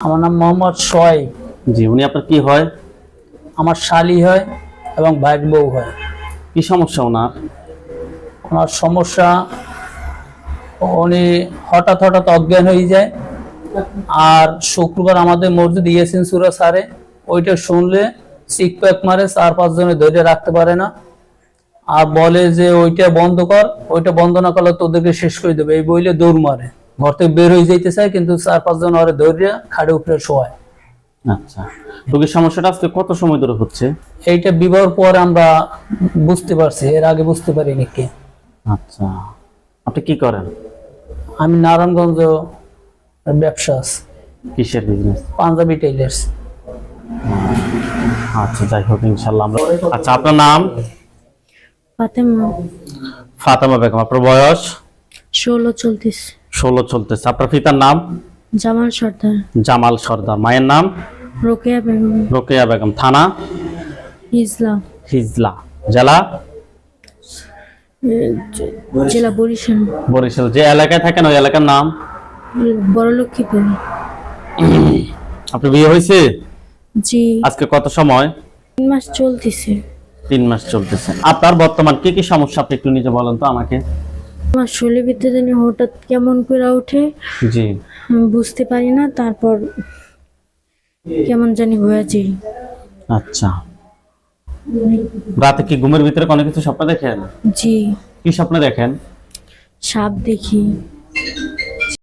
আমার নাম মোহাম্মদ সোহাইব। জি, উনি আপনার কি হয়? আমার শালি হয় এবং ভাইয়ের বউ হয়। কি সমস্যা ওনার? ওনার সমস্যা, উনি হঠাৎ হঠাৎ অজ্ঞান হয়ে যায়। আর শুক্রবার আমাদের মসজিদ ইয়াসিন সূরা সারে, ওইটা শুনলে চিক প্যাক মারে, 4-5 জনে ধরে রাখতে পারে না। আর বলে যে ওইটা বন্ধ কর, ওইটা বন্ধ না করলে তোদেরকে শেষ করে দেবে, এই বইলে দৌড় মারে। ঘর থেকে বের হয়ে যাইতে চায়, কিন্তু 4-5 জন ওরে ধরে খাড়ে উপরে শোয়ায়। আচ্ছা, রোগীর সমস্যাটা আজকে কত সময় ধরে হচ্ছে? এইটা বিবাহের পর আমরা বুঝতে পারছি, এর আগে বুঝতে পারিনি কে। আচ্ছা, আপনি কি করেন? আমি নারায়ণগঞ্জ ব্যবসা আছে, কিসের বিজনেস? পাঞ্জাবি টেইলার্স। আচ্ছা, যাই হোক, ইনশাল্লাহ আমরা। আচ্ছা, আপনার নাম? ফাতেমা। ফাতেমা বেগম। আপনার বয়স? 16 চলতেছে। 16 চলতেছে। আপনার পিতার নাম? জামাল সর্দার। জামাল সর্দার। মায়ের নাম? রোকেয়া বেগম। রোকেয়া বেগম। থানা? হিজলা। হিজলা। জেলা? জেলা বরিশাল। বরিশাল। যে এলাকায় থাকেন ওই এলাকার নাম? বড়লক্ষ্মীপুর। আপনার বিয়ে হয়েছে? জি। আজকে কত সময়? 3 মাস চলতেছে। 3 মাস চলতেছে। আপনার বর্তমান কি কি সমস্যা আপনি একটু নিজে বলেন তো আমাকে। আমার শরীরের ভিতরে জানি হঠাৎ কেমন করে ওঠে, জি। আমি বুঝতে পারি না, তারপর কেমন জানি হয়ে যায়। আচ্ছা, রাতে কি ঘুমের ভিতরে কোনো কিছু স্বপ্ন দেখেন? জি। কি স্বপ্ন দেখেন? সাপ দেখি।